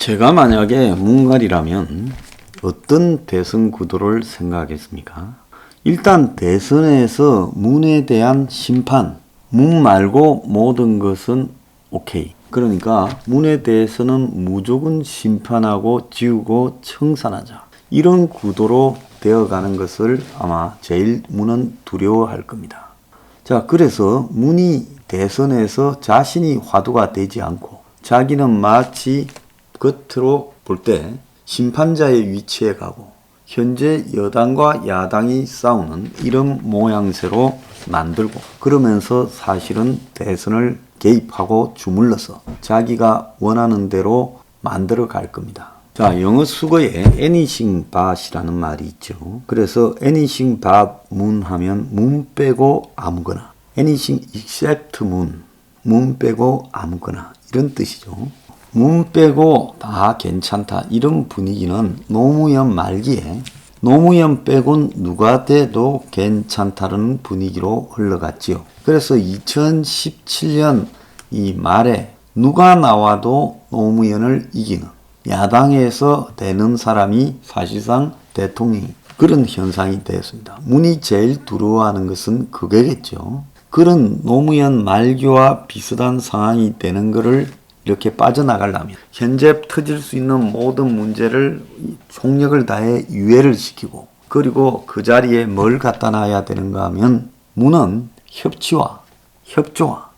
제가 만약에 문갈이라면 어떤 대선 구도를 생각하겠습니까? 일단 대선에서 문에 대한 심판, 문 말고 모든 것은 오케이. 그러니까 문에 대해서는 무조건 심판하고 지우고 청산하자. 이런 구도로 되어가는 것을 아마 제일 문은 두려워할 겁니다. 자, 그래서 문이 대선에서 자신이 화두가 되지 않고 자기는 마치 겉으로 볼 때 심판자의 위치에 가고 현재 여당과 야당이 싸우는 이런 모양새로 만들고 그러면서 사실은 대선을 개입하고 주물러서 자기가 원하는 대로 만들어 갈 겁니다. 자, 영어 수거에 anything but이라는 말이 있죠. 그래서 anything but 문 하면 문 빼고 아무거나, anything except 문 빼고 아무거나 이런 뜻이죠. 문 빼고 다 괜찮다 이런 분위기는 노무현 말기에 노무현 빼곤 누가 돼도 괜찮다는 분위기로 흘러갔지요. 그래서 2017년 이 말에 누가 나와도 노무현을 이기는 야당에서 되는 사람이 사실상 대통령이 그런 현상이 되었습니다. 문이 제일 두려워하는 것은 그거겠죠. 그런 노무현 말기와 비슷한 상황이 되는 것을 이렇게 빠져나가려면 현재 터질 수 있는 모든 문제를 총력을 다해 유예를 시키고 그리고 그 자리에 뭘 갖다 놔야 되는가 하면 문은 협치와 협조와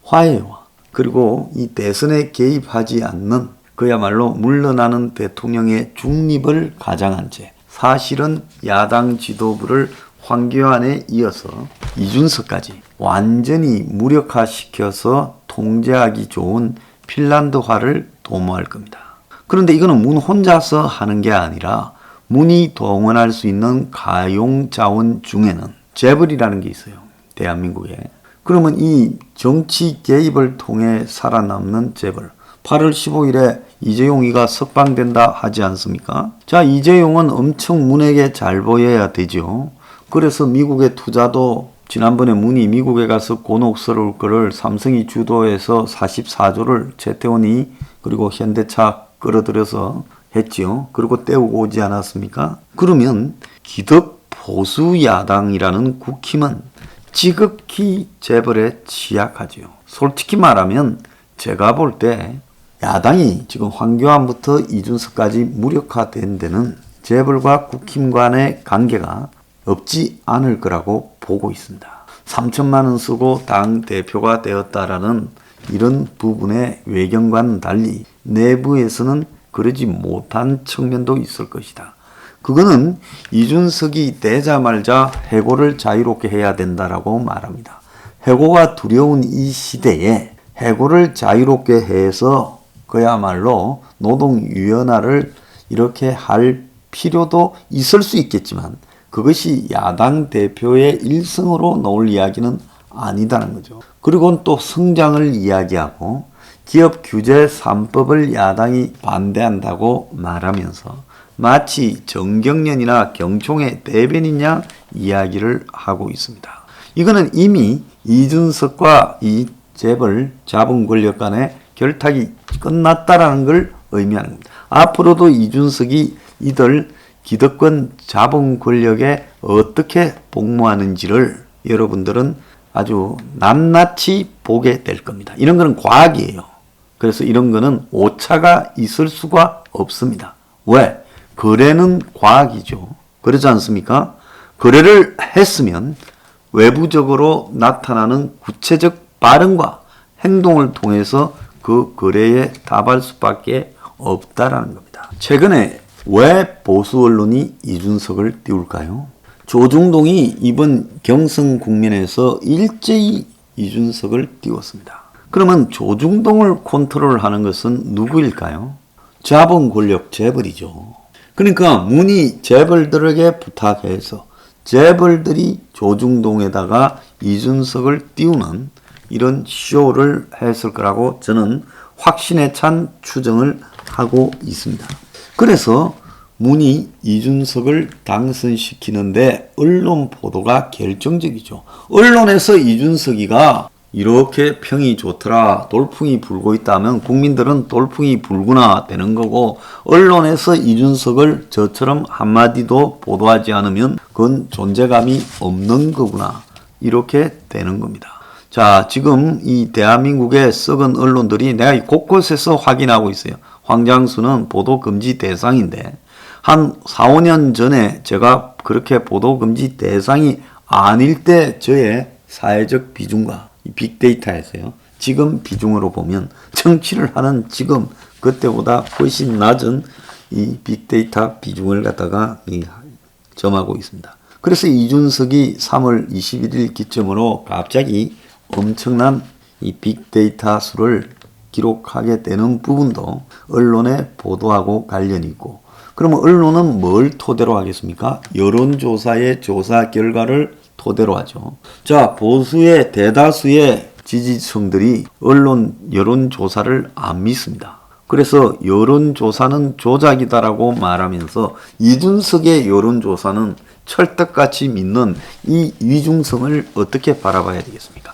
화해와 그리고 이 대선에 개입하지 않는 그야말로 물러나는 대통령의 중립을 가장한 채 사실은 야당 지도부를 황교안에 이어서 이준석까지 완전히 무력화시켜서 통제하기 좋은 핀란드화를 도모할 겁니다. 그런데 이거는 문 혼자서 하는 게 아니라 문이 동원할 수 있는 가용 자원 중에는 재벌이라는 게 있어요. 대한민국에. 그러면 이 정치 개입을 통해 살아남는 재벌. 8월 15일에 이재용이가 석방된다 하지 않습니까? 자, 이재용은 엄청 문에게 잘 보여야 되죠. 그래서 미국의 투자도 지난번에 문이 미국에 가서 곤혹스러울 거를 삼성이 주도해서 44조를 최태원이 그리고 현대차 끌어들여서 했지요. 그리고 떼우고 오지 않았습니까? 그러면 기득 보수 야당이라는 국힘은 지극히 재벌에 취약하지요. 솔직히 말하면 제가 볼 때 야당이 지금 황교안부터 이준석까지 무력화된 데는 재벌과 국힘 간의 관계가 없지 않을 거라고 보고 있습니다. 3천만 원 쓰고 당 대표가 되었다라는 이런 부분의 외경과는 달리 내부에서는 그러지 못한 측면도 있을 것이다. 그거는 이준석이 되자 말자 해고를 자유롭게 해야 된다라고 말합니다. 해고가 두려운 이 시대에 해고를 자유롭게 해서 그야말로 노동유연화를 이렇게 할 필요도 있을 수 있겠지만 그것이 야당 대표의 일성으로 놓을 이야기는 아니다는 거죠. 그리고 또 성장을 이야기하고 기업 규제 3법을 야당이 반대한다고 말하면서 마치 정경련이나 경총의 대변이냐 이야기를 하고 있습니다. 이거는 이미 이준석과 이 재벌 자본 권력 간의 결탁이 끝났다라는 걸 의미하는 겁니다. 앞으로도 이준석이 이들 기득권 자본 권력에 어떻게 복무하는지를 여러분들은 아주 낱낱이 보게 될 겁니다. 이런 거는 과학이에요. 그래서 이런 거는 오차가 있을 수가 없습니다. 왜? 거래는 과학이죠. 그렇지 않습니까? 거래를 했으면 외부적으로 나타나는 구체적 발언과 행동을 통해서 그 거래에 답할 수밖에 없다라는 겁니다. 최근에 왜 보수 언론이 이준석을 띄울까요? 조중동이 이번 경선 국면에서 일제히 이준석을 띄웠습니다. 그러면 조중동을 컨트롤하는 것은 누구일까요? 자본 권력 재벌이죠. 그러니까 문이 재벌들에게 부탁해서 재벌들이 조중동에다가 이준석을 띄우는 이런 쇼를 했을 거라고 저는 확신에 찬 추정을 하고 있습니다. 그래서 문이 이준석을 당선시키는데 언론 보도가 결정적이죠. 언론에서 이준석이가 이렇게 평이 좋더라, 돌풍이 불고 있다면 국민들은 돌풍이 불구나 되는 거고, 언론에서 이준석을 저처럼 한마디도 보도하지 않으면 그건 존재감이 없는 거구나, 이렇게 되는 겁니다. 자, 지금 이 대한민국의 썩은 언론들이 내가 곳곳에서 확인하고 있어요. 황장수는 보도 금지 대상인데 한 4, 5년 전에 제가 그렇게 보도 금지 대상이 아닐 때 저의 사회적 비중과 이 빅데이터에서요, 지금 비중으로 보면 정치를 하는 지금 그때보다 훨씬 낮은 이 빅데이터 비중을 갖다가 점하고 있습니다. 그래서 이준석이 3월 21일 기점으로 갑자기 엄청난 이 빅데이터 수를 기록하게 되는 부분도 언론에 보도하고 관련이 있고, 그러면 언론은 뭘 토대로 하겠습니까? 여론조사의 조사 결과를 토대로 하죠. 자, 보수의 대다수의 지지층들이 언론 여론조사를 안 믿습니다. 그래서 여론조사는 조작이다라고 말하면서 이준석의 여론조사는 철떡같이 믿는 이 위중성을 어떻게 바라봐야 되겠습니까?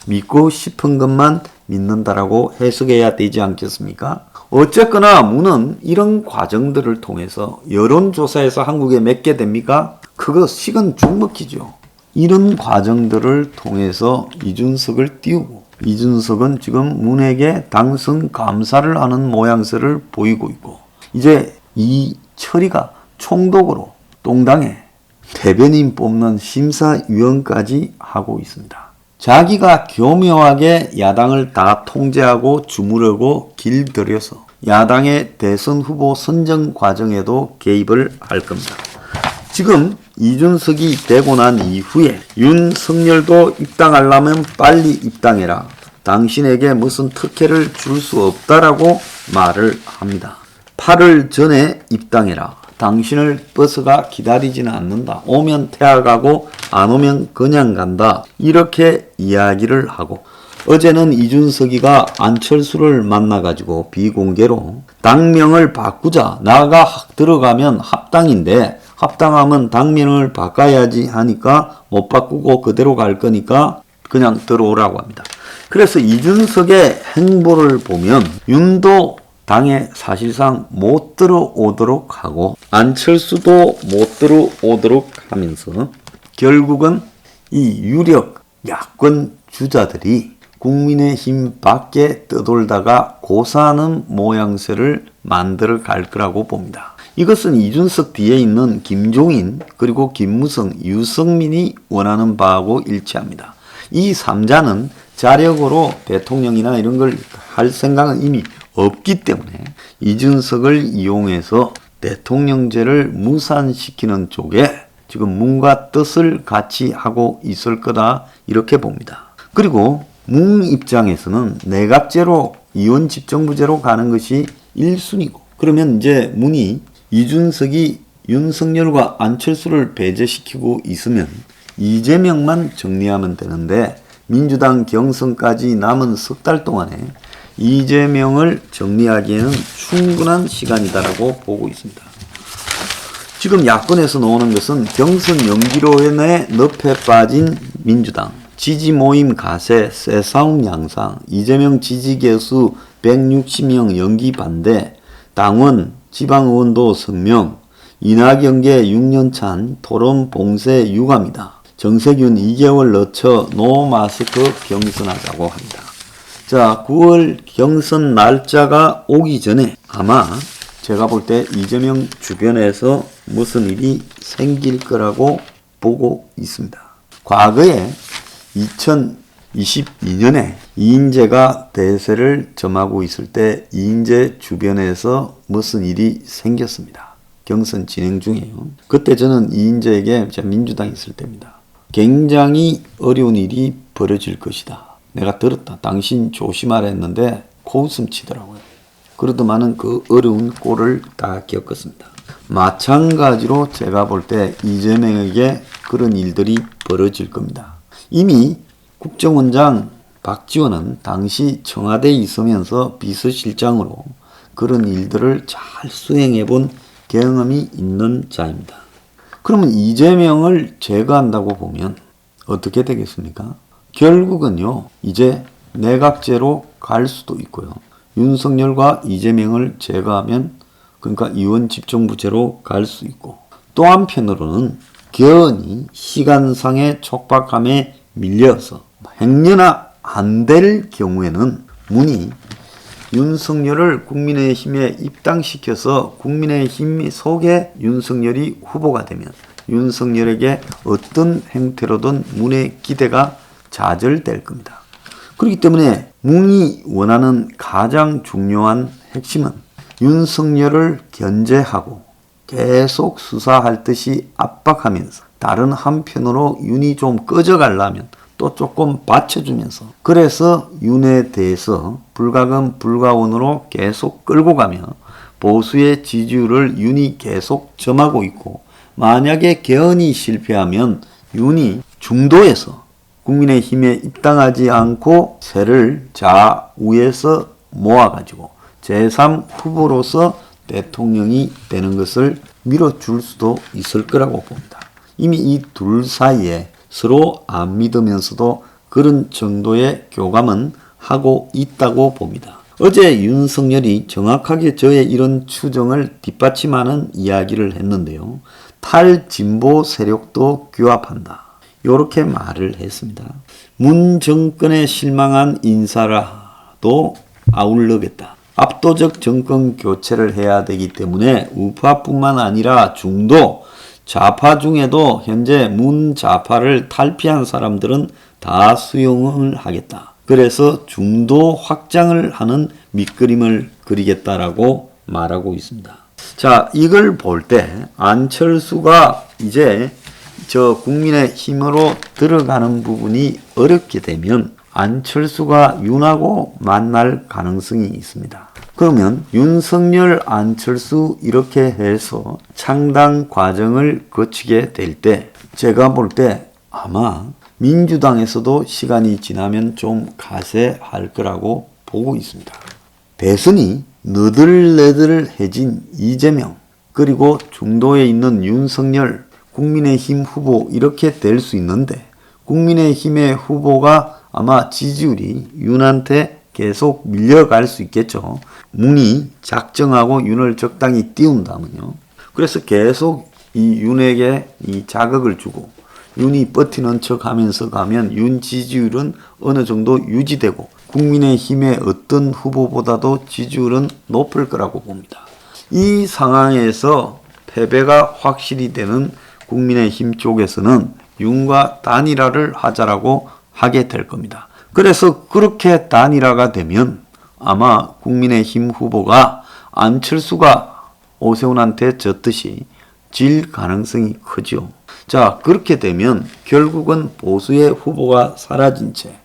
믿고 싶은 것만 믿는다라고 해석해야 되지 않겠습니까? 어쨌거나 문은 이런 과정들을 통해서 여론조사에서 한국에 몇 개 됩니까? 그거 식은 죽 먹기죠. 이런 과정들을 통해서 이준석을 띄우고, 이준석은 지금 문에게 당선 감사를 하는 모양새를 보이고 있고, 이제 이 처리가 총독으로 동당에 대변인 뽑는 심사위원까지 하고 있습니다. 자기가 교묘하게 야당을 다 통제하고 주무르고 길들여서 야당의 대선 후보 선정 과정에도 개입을 할 겁니다. 지금 이준석이 되고 난 이후에 윤석열도 입당하려면 빨리 입당해라, 당신에게 무슨 특혜를 줄 수 없다라고 말을 합니다. 8월 전에 입당해라, 당신을 버스가 기다리지는 않는다, 오면 퇴학하고 안 오면 그냥 간다, 이렇게 이야기를 하고, 어제는 이준석이가 안철수를 만나가지고 비공개로 당명을 바꾸자, 나가 들어가면 합당인데 합당하면 당명을 바꿔야지 하니까 못 바꾸고 그대로 갈 거니까 그냥 들어오라고 합니다. 그래서 이준석의 행보를 보면 윤도 당에 사실상 못 들어오도록 하고 안철수도 못 들어오도록 하면서 결국은 이 유력 야권 주자들이 국민의힘 밖에 떠돌다가 고사하는 모양새를 만들어 갈 거라고 봅니다. 이것은 이준석 뒤에 있는 김종인 그리고 김무성, 유승민이 원하는 바하고 일치합니다. 이 3자는 자력으로 대통령이나 이런 걸 할 생각은 이미 없기 때문에 이준석을 이용해서 대통령제를 무산시키는 쪽에 지금 문과 뜻을 같이 하고 있을 거다, 이렇게 봅니다. 그리고 문 입장에서는 내각제로 이원 집정부제로 가는 것이 1순위고, 그러면 이제 문이 이준석이 윤석열과 안철수를 배제시키고 있으면 이재명만 정리하면 되는데, 민주당 경선까지 남은 석 달 동안에 이재명을 정리하기에는 충분한 시간이다라고 보고 있습니다. 지금 야권에서 나오는 것은 경선 연기로 인해 늪에 빠진 민주당, 지지 모임 가세, 쇠싸움 양상, 이재명 지지 개수 160명 연기 반대, 당원, 지방의원도 성명, 이낙연계 6년찬 토론 봉쇄 유감이다. 정세균 2개월 늦춰 노마스크 경선하자고 합니다. 자, 9월 경선 날짜가 오기 전에 아마 제가 볼 때 이재명 주변에서 무슨 일이 생길 거라고 보고 있습니다. 과거에 2022년에 이인재가 대세를 점하고 있을 때 이인재 주변에서 무슨 일이 생겼습니다. 경선 진행 중이에요. 그때 저는 이인재에게 민주당에 있을 때입니다. 굉장히 어려운 일이 벌어질 것이다. 내가 들었다. 당신 조심하라 했는데 코웃음 치더라고요. 그러더만은 그 어려운 꼴을 다 겪었습니다. 마찬가지로 제가 볼 때 이재명에게 그런 일들이 벌어질 겁니다. 이미 국정원장 박지원은 당시 청와대에 있으면서 비서실장으로 그런 일들을 잘 수행해 본 경험이 있는 자입니다. 그러면 이재명을 제거한다고 보면 어떻게 되겠습니까? 결국은요, 이제 내각제로 갈 수도 있고요. 윤석열과 이재명을 제거하면, 그러니까 이원 집정부제로 갈 수 있고, 또 한편으로는 견이 시간상의 촉박함에 밀려서 행여나 안 될 경우에는 문이 윤석열을 국민의힘에 입당시켜서 국민의힘 속에 윤석열이 후보가 되면 윤석열에게 어떤 행태로든 문의 기대가 좌절될 겁니다. 그렇기 때문에 문이 원하는 가장 중요한 핵심은 윤석열을 견제하고 계속 수사할 듯이 압박하면서 다른 한편으로 윤이 좀 꺼져가려면 또 조금 받쳐주면서, 그래서 윤에 대해서 불가금 불가원으로 계속 끌고 가며 보수의 지지율을 윤이 계속 점하고 있고, 만약에 개헌이 실패하면 윤이 중도에서 국민의힘에 입당하지 않고 세를 좌우에서 모아가지고 제3 후보로서 대통령이 되는 것을 밀어줄 수도 있을 거라고 봅니다. 이미 이 둘 사이에 서로 안 믿으면서도 그런 정도의 교감은 하고 있다고 봅니다. 어제 윤석열이 정확하게 저의 이런 추정을 뒷받침하는 이야기를 했는데요. 탈진보 세력도 규합한다, 이렇게 말을 했습니다. 문 정권에 실망한 인사라도 아울러겠다. 압도적 정권 교체를 해야 되기 때문에 우파뿐만 아니라 중도 좌파 중에도 현재 문 좌파를 탈피한 사람들은 다 수용을 하겠다. 그래서 중도 확장을 하는 밑그림을 그리겠다라고 말하고 있습니다. 자, 이걸 볼 때 안철수가 이제 저 국민의힘으로 들어가는 부분이 어렵게 되면 안철수가 윤하고 만날 가능성이 있습니다. 그러면 윤석열, 안철수 이렇게 해서 창당 과정을 거치게 될 때 제가 볼 때 아마 민주당에서도 시간이 지나면 좀 가세할 거라고 보고 있습니다. 대선이 너덜너덜해진 이재명, 그리고 중도에 있는 윤석열, 국민의힘 후보 이렇게 될 수 있는데, 국민의힘의 후보가 아마 지지율이 윤한테 계속 밀려갈 수 있겠죠. 문이 작정하고 윤을 적당히 띄운다면요. 그래서 계속 이 윤에게 이 자극을 주고 윤이 버티는 척 하면서 가면 윤 지지율은 어느 정도 유지되고 국민의힘의 어떤 후보보다도 지지율은 높을 거라고 봅니다. 이 상황에서 패배가 확실히 되는 국민의힘 쪽에서는 윤과 단일화를 하자라고 하게 될 겁니다. 그래서 그렇게 단일화가 되면 아마 국민의힘 후보가 안철수가 오세훈한테 졌듯이 질 가능성이 크죠. 자, 그렇게 되면 결국은 보수의 후보가 사라진 채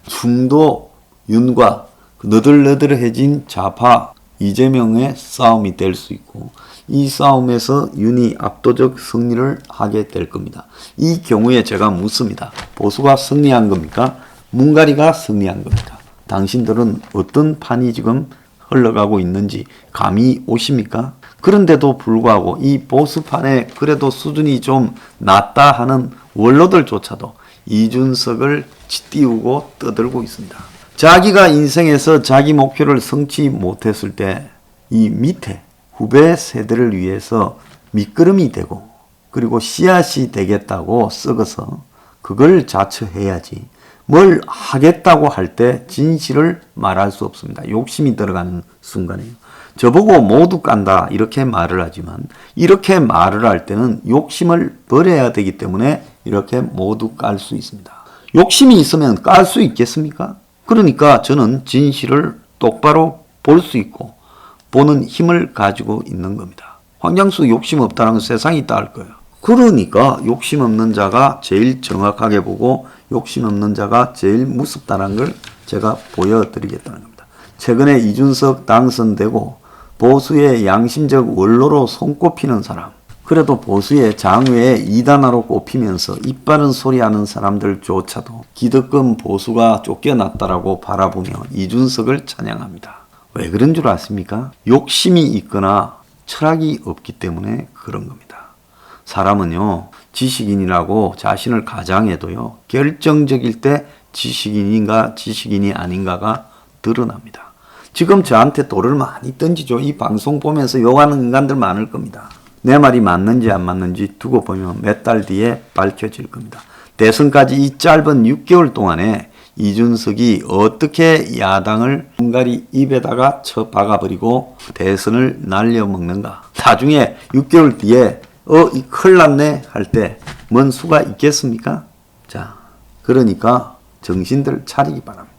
중도 윤과 너덜너덜해진 좌파 이재명의 싸움이 될 수 있고, 이 싸움에서 윤이 압도적 승리를 하게 될 겁니다. 이 경우에 제가 묻습니다. 보수가 승리한 겁니까? 문가리가 승리한 겁니까? 당신들은 어떤 판이 지금 흘러가고 있는지 감이 오십니까? 그런데도 불구하고 이 보수판에 그래도 수준이 좀 낮다 하는 원로들조차도 이준석을 찌띄우고 떠들고 있습니다. 자기가 인생에서 자기 목표를 성취 못했을 때 이 밑에 후배 세대를 위해서 밑거름이 되고 그리고 씨앗이 되겠다고 썩어서 그걸 자처해야지, 뭘 하겠다고 할 때 진실을 말할 수 없습니다. 욕심이 들어가는 순간에요. 저보고 모두 깐다 이렇게 말을 하지만 이렇게 말을 할 때는 욕심을 버려야 되기 때문에 이렇게 모두 깔 수 있습니다. 욕심이 있으면 깔 수 있겠습니까? 그러니까 저는 진실을 똑바로 볼 수 있고 보는 힘을 가지고 있는 겁니다. 황장수 욕심 없다는 건 세상이 다 알 거예요. 그러니까 욕심 없는 자가 제일 정확하게 보고 욕심 없는 자가 제일 무섭다는 걸 제가 보여드리겠다는 겁니다. 최근에 이준석 당선되고 보수의 양심적 원로로 손꼽히는 사람, 그래도 보수의 장외에 이단화로 꼽히면서 입바른 소리하는 사람들조차도 기득권 보수가 쫓겨났다라고 바라보며 이준석을 찬양합니다. 왜 그런 줄 아십니까? 욕심이 있거나 철학이 없기 때문에 그런 겁니다. 사람은요, 지식인이라고 자신을 가장해도요, 결정적일 때 지식인인가 지식인이 아닌가가 드러납니다. 지금 저한테 돌을 많이 던지죠. 이 방송 보면서 욕하는 인간들 많을 겁니다. 내 말이 맞는지 안 맞는지 두고 보면 몇 달 뒤에 밝혀질 겁니다. 대선까지 이 짧은 6개월 동안에 이준석이 어떻게 야당을 헝가리 입에다가 쳐 박아버리고 대선을 날려먹는가. 나중에 6개월 뒤에 이 큰일 났네 할 때 뭔 수가 있겠습니까? 자, 그러니까 정신들 차리기 바랍니다.